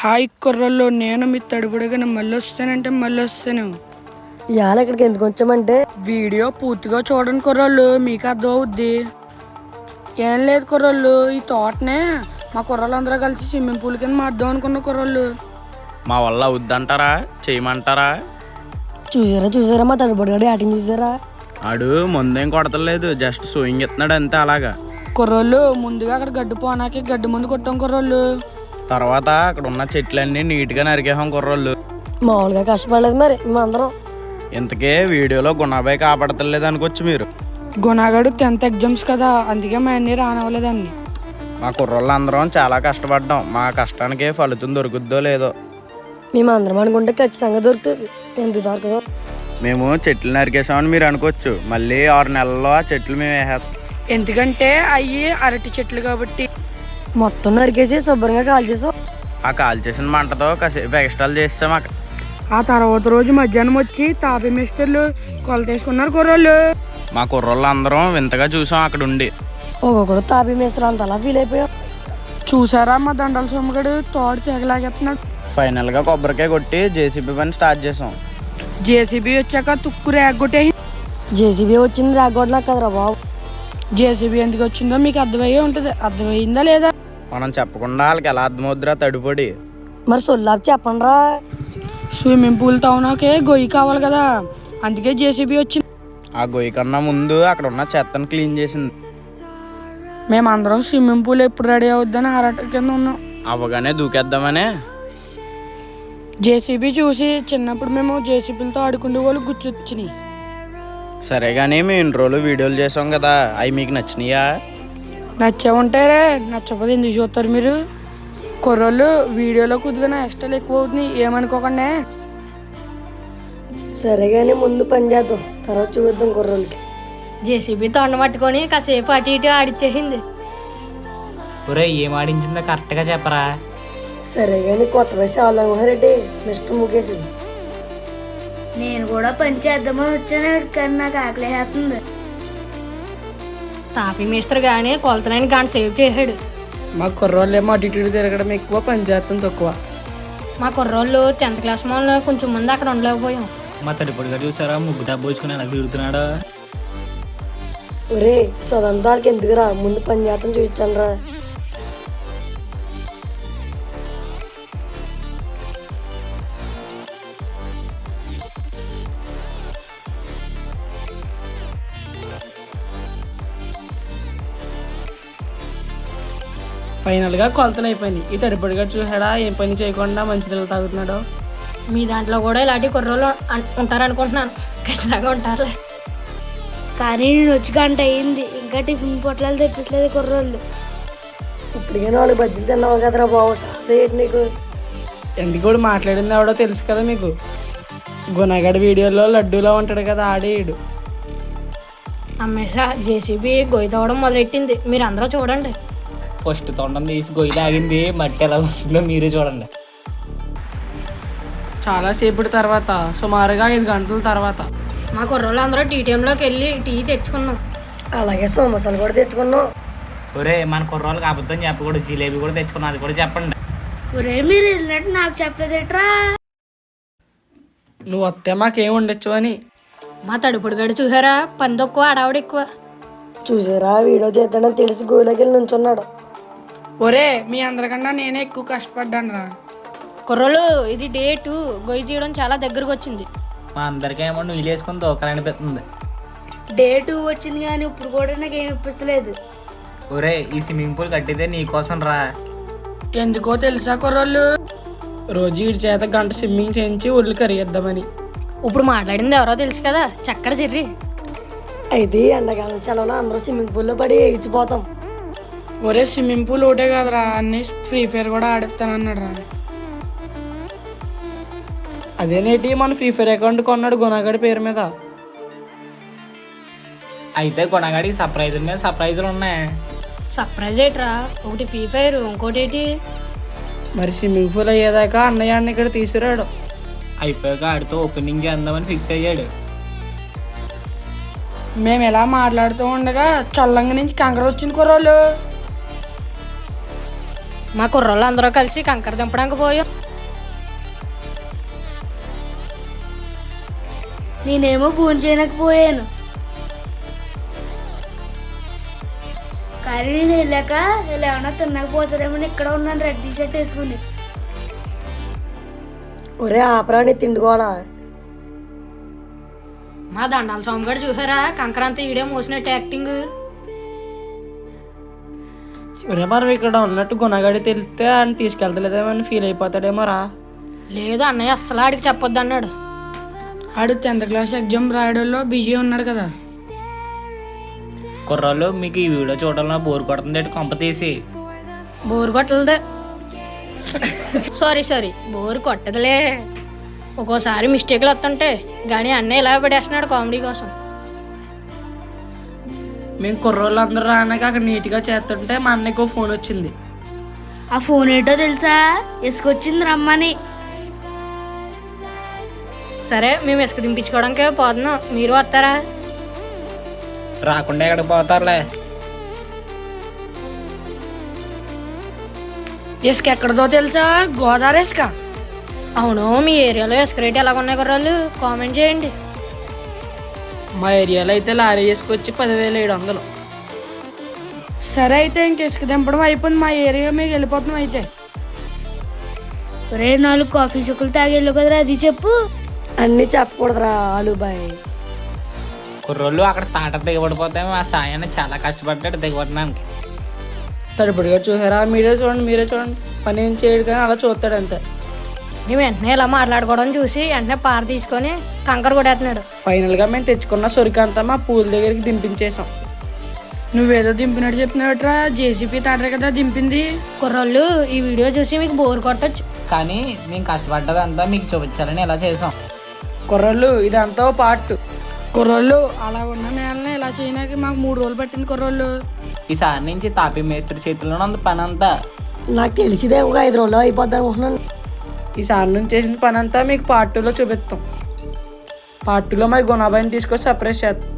Hi కుర్రోళ్ళు, నేను మీ తడుపుడుగా మళ్ళీ వస్తానంటే మళ్ళీ వస్తాను. ఇవాళ ఇక్కడికి ఎందుకు వచ్చామంటే వీడియో పూర్తిగా చూడండి కుర్రోళ్ళు, మీకు అర్థం అవుద్ది. ఏం లేదు కుర్రోళ్ళు, ఈ తోటనే మా కుర్రోళ్ళు అందరూ కలిసి స్విమ్మింగ్ పూల్ కింద మార్దాం అనుకున్న కుర్రోళ్ళు. మా వల్ల వద్దంటారా, చేయమంటారా? చూసారా మా తడుపడిగాడు యాటింగ్ చూసారా? ఆడు ముందేం కొడతలేదు, జస్ట్ సోయింగ్ ఇస్తున్నాడు అంతే. అలాగా కుర్రోళ్ళు ముందుగా అక్కడ గడ్డి పోనాకి గడ్డి ముందు కొట్టాం కుర్రోళ్ళు. తర్వాత అక్కడ ఉన్న చెట్లన్నీ నీట్గా నరికేసాం కుర్రోళ్ళు. మామూలుగా కష్టపడలేదు మరి మేమందరం. ఇంతకే వీడియోలో గుణాబాయి కాపాడతలేదు అనుకోవచ్చు మీరు. గుణాగడు 10th ఎగ్జామ్స్ కదా, అందుకే మా అన్నీ రానవ్వలేదండి. మా కుర్రోళ్ళు అందరం చాలా కష్టపడ్డాం, మా కష్టానికి ఫలితం దొరుకుద్దో లేదో. మేమందరం అనుకుంటే ఖచ్చితంగా దొరుకుతుంది, ఎందుకు దొరకదు? మేము చెట్లు నరికేసామని మీరు అనుకోవచ్చు, మళ్ళీ 6 నెలల్లో ఆ చెట్లు మేము వేసేస్తాం. ఎందుకంటే అవి అరటి చెట్లు కాబట్టి. మొత్తం నరికేసి శుభ్రంగా కాల్ చేసాం. ఆ కాల్ చేసిన మంటతో కాసేపు ఎక్స్ట్రాలు చేస్తాం. ఆ తర్వాత రోజు మధ్యాహ్నం వచ్చి తాపీ మిస్టర్లు కొలతేసుకున్నారు కుర్రోళ్ళు. మా కుర్రోళ్ళు అందరం వింతగా చూసాం అక్కడ ఉండి. ఒక్కొక్కడు తాపీ మేస్తారు అంతలా ఫీల్ అయిపోయాం. చూసారా మా దండల సొమ్మగడు తోడు తెగలాగేస్తున్నాడు. ఫైనల్గా కొబ్బరికాయ కొట్టి జేసీబీ పని స్టార్ట్ చేసాం. జేసీబీ వచ్చాక తుక్కు రేగొట్టే. జేసీబీ వచ్చింది రాగొట్టలేక కదరా బాబు. జేసీబీ ఎందుకు వచ్చిందో మీకు అర్థమయ్యే ఉంటుంది. అర్థమయ్యిందా లేదా? మనం చెప్పకుండా వాళ్ళకి ఎలా అర్థమవుద్దిరా తడిపొడి. మరి సొల్లాపు చెప్పండి రా. స్విమ్మింగ్ పూల్ టౌన్కే గొయ్యి కావాలి కదా, అందుకే జేసీబీ వచ్చింది. ఆ గొయ్యి కన్నా ముందు అక్కడ ఉన్న చెత్తను క్లీన్ చేసింది. మేమందరం స్విమ్మింగ్ పూల్ ఎప్పుడు రెడీ అవుద్దని ఆరాట కింద ఉన్నాం. అవ్వగానే దూకేద్దామనే. జేసీబీ చూసి చిన్నప్పుడు మేము జేసీబీలతో ఆడుకునే వాళ్ళు గుర్తొచ్చినాయి. సరే కానీ మేము ఇన్ని రోజులు వీడియోలు చేసాం కదా, అవి మీకు నచ్చినాయా? నచ్చే ఉంటారే, నచ్చకపోతే ఎందుకు చూస్తారు మీరు? కుర్రోళ్ళు వీడియోలో కొద్దిగా ఎక్స్ట్రాలు ఎక్కువ అవుతున్నాయి, ఏమనుకోకండి. సరే కానీ ముందు పని చేద్దాం, తర్వాత చూపిద్దాం కుర్రోళ్ళకి. జేసీబీ తొండ పట్టుకొని కాసేపు అటు ఇటు ఆడిచ్చేసింది. ఒరే ఏం ఆడించిందో కరెక్ట్గా చెప్పరా? సరే కానీ కొత్త వయసు అవలంగారెడ్డి మిస్టర్ ముఖేసి. నేను కూడా పని చేద్దామని వచ్చాను, కానీ నాకు ఆకలి వేస్తుంది. తాపీ మేస్త్రి కానీ కొలతలేని గంట సేవ్ చేసాడు. మా కుర్రోళ్ళు ఏమో అటు ఇటు తిరగడం ఎక్కువ, పని చేస్తాం తక్కువ. మా కుర్రోళ్ళు 10th క్లాస్ వాళ్ళు కొంచెం ముందు అక్కడ ఉండలేకపోయాం. మా తడిపొడిగా చూసారా ముగ్గు డబ్బు వచ్చుకుని ఎలా తిరుగుతున్నాడు? ఒరే సొంతాలకి ఎందుకురా, ముందు పని చేస్తాం చూపించాను రా. ఫైనల్గా కొలతలు అయిపోయింది. ఈ తడిపడిగా చూసాడా ఏం పని చేయకుండా మంచి నీళ్ళు తాగుతున్నాడు. మీ దాంట్లో కూడా ఇలాంటి కుర్రోళ్ళు ఉంటారనుకుంటున్నాను. ఖచ్చితంగా ఉంటారులే. కానీ నేను వచ్చి గంట అయింది, ఇంకా టిఫిన్ పొట్లాలు తెప్పించలేదు కుర్రోళ్ళు. ఇప్పటికే 4 బజ్జీలు తిన్నావు కదరా బాబు, సాధ నీకు. ఎందుకు కూడా మాట్లాడింది ఎవడో తెలుసు కదా మీకు. గుణగడ వీడియోలో లడ్డూలో ఉంటాడు కదా, ఆడేయుడు. అమ్మేషా జేసీబీ గొయ్యి తవ్వడం మొదలెట్టింది, మీరు అందరూ చూడండి. ఫస్ట్ తొండం తీసి గొయ్యి ఆగింది, మట్టి ఎలా వస్తుందో మీరే చూడండి. చాలాసేపటి తర్వాత, సుమారుగా 5 గంటల తర్వాత మా కుర్రోళ్ళు అందరూ టీటీఎంలోకి వెళ్ళి టీ తెచ్చుకున్నాం. అలాగే సమోసాలు కూడా తెచ్చుకున్నాం. ఒరే మన కుర్రోళ్ళకి అబద్ధం చెప్పకూడదు, జిలేబీ కూడా తెచ్చుకున్నాం, అది కూడా చెప్పండి. ఒరే మీరు వెళ్ళినట్టు నాకు చెప్పలేదేట్రా? నువ్వు వస్తే మాకేం ఉండొచ్చు అని. మా తడుపుడుగాడు చూసారా, పని తక్కువ ఆడావిడ ఎక్కువ. చూసారా వీడియో చేద్దాడని తెలిసి గోయిలోకి వెళ్ళి నుంచున్నాడు. ఒరే మీ అందరికన్నా నేనే ఎక్కువ కష్టపడ్డాను రా. కుర్రోళ్ళు ఇది డే 2, గొయ్యి తీయడం చాలా దగ్గరకు వచ్చింది. మా అందరికేమో నువ్వు వేసుకొని దోకాలనిపిస్తుంది. డే 2 వచ్చింది కానీ ఇప్పుడు కూడా నాకు ఏమి ఇప్పించలేదు. ఒరే ఈ స్విమ్మింగ్ పూల్ కట్టితే నీకోసం రా. ఎందుకో తెలుసా కుర్రోళ్ళు, రోజు వీడి చేత గంట స్విమ్మింగ్ చేయించి ఒళ్ళు కరిగిద్దామని. ఇప్పుడు మాట్లాడింది ఎవరో తెలుసు కదా, చక్కడ చెర్రి. అయితే ఎండాకాలం సెలవులో అందరూ స్విమ్మింగ్ పూల్లో పడి ఎగిచిపోతాం. ఒరే స్విమ్మింగ్ పూల్ ఒకటే కాదురా, అన్ని ఫ్రీ ఫైర్ కూడా ఆడేస్తానన్నాడు రా. అదేనేటి మన ఫ్రీ ఫైర్ అకౌంట్ కొన్నాడు గుణగడి పేరు మీద. అయితే కొనగాడికి సర్ప్రైజుల మీద సర్ప్రైజులు ఉన్నాయి. సర్ప్రైజ్ ఏంట్రా? ఒకటి ఫ్రీ ఫైర్, ఇంకోటి ఏంటి? మరి స్విమ్మింగ్ పూల్ అయ్యేదాకా అన్నయ్య అన్న ఇక్కడ తీసుకురాడు. అయిపోయాక ఆడితో ఓపెనింగ్ చేద్దామని ఫిక్స్ అయ్యాడు. మేము ఎలా మాట్లాడుతూ ఉండగా చల్లంగా నుంచి కంకర వచ్చింది కుర్రోళ్ళు. మా కుర్రోళ్ళు అందరూ కలిసి కంకర దింపడానికి పోయాం. నేనేమో భోజనం చేయలేకపోయాను. కానీ నేను వెళ్ళాక ఇలా ఏమన్నా తినకపోతారేమో ఇక్కడ ఉన్నాను రెడ్ టీ షర్ట్ వేసుకుని. ఒరే ఆపరాని తిండుకోడా. మా దండాల స్వామిగాడు చూసారా కంకరంతా ఈడే మోసినట్టు యాక్టింగ్. ఒరే మనం ఇక్కడ ఉన్నట్టు గుణగాడి తెలిస్తే ఆయన తీసుకెళ్తలేదేమని ఫీల్ అయిపోతాడేమో రా. లేదు అన్నయ్య అస్సలు ఆడికి చెప్పొద్దు అన్నాడు. ఆడు 10th క్లాస్ ఎగ్జామ్ రాయడంలో బిజీ ఉన్నాడు కదా. కుర్రోళ్ళు మీకు ఈ వీడియో చూడాలన్నా బోర్ కొడుతుంది కొంప తీసి. బోరు కొట్టలేదే. సారీ బోరు కొట్టదులే. ఒక్కోసారి మిస్టేక్లు వస్తుంటే కానీ అన్నయ్య ఇలా పడేస్తున్నాడు కామెడీ కోసం. మేము కుర్రోళ్ళు అందరూ రానాక అక్కడ నీట్గా చేస్తుంటే మా అన్నయ్యకు ఫోన్ వచ్చింది. ఆ ఫోన్ ఏంటో తెలుసా? వేసుకొచ్చింది రమ్మని. సరే మేము ఇసుక దింపించుకోవడానికే పోతున్నాం, మీరు వస్తారా? రాకుండా ఎక్కడికి పోతారులే. ఇసుక ఎక్కడదో తెలుసా? గోదావరి ఇసుక. అవును, మీ ఏరియాలో ఇసుక రేట్ ఎలాగ ఉన్నాయి కుర్రాళ్ళు కామెంట్ చేయండి. మా ఏరియాలో అయితే లారీ వేసుకొచ్చి 10,700. సరే అయితే ఇంక ఇసుక దింపడం అయిపోయింది, మా ఏరియా మీకు వెళ్ళిపోతున్నాం అయితే. ఒరే 4 కాఫీ చుక్కలు తాగేళ్ళు కదరా, అది చెప్పు. అన్నీ చెప్పకూడదురా ఆలుబాయ్. కుర్రోళ్ళు అక్కడ తాట దిగబడిపోతే మా సాయాన్ని చాలా కష్టపడ్డాడు దిగబడడానికి. తడుపుడిగా చూసారా? మీరే చూడండి. పని ఏం చేయడు కానీ అలా చూస్తాడు అంతే. మేము వెంటనే ఇలా మాట్లాడుకోవడం చూసి వెంటనే పార తీసుకొని కంకర కొట్టేస్తున్నాడు. ఫైనల్గా మేము తెచ్చుకున్న సొరికంతా మా పూల దగ్గరికి దింపించేసాం. నువ్వేదో దింపినట్టు చెప్తున్నావుట్రా, జేసీపీ తాటరే కదా దింపింది. కుర్రోళ్ళు ఈ వీడియో చూసి మీకు బోర్ కొట్టచ్చు, కానీ మేము కష్టపడ్డదంతా మీకు చూపించాలని ఇలా చేసాం. కుర్రోళ్ళు ఇదంతా ఓ పార్ట్. కుర్రోళ్ళు అలా ఉన్న నేలని ఇలా చేయడానికి మాకు 3 రోజులు పట్టింది కుర్రోళ్ళు. ఈసారి నుంచి తాపీ మేస్త్రి చేతిలోనే ఉంది పని అంతా. నాకు తెలిసిదే ఒక 5 రోజుల్లో అయిపోద్ది అనుకుంటున్నాను. ఈసారి నుంచి చేసిన పని అంతా మీకు పార్ట్ 2లో చూపిస్తాం. పార్ట్ 2లో మరి గుణాబాయిని తీసుకొని సర్ప్రైజ్ చేస్తాం.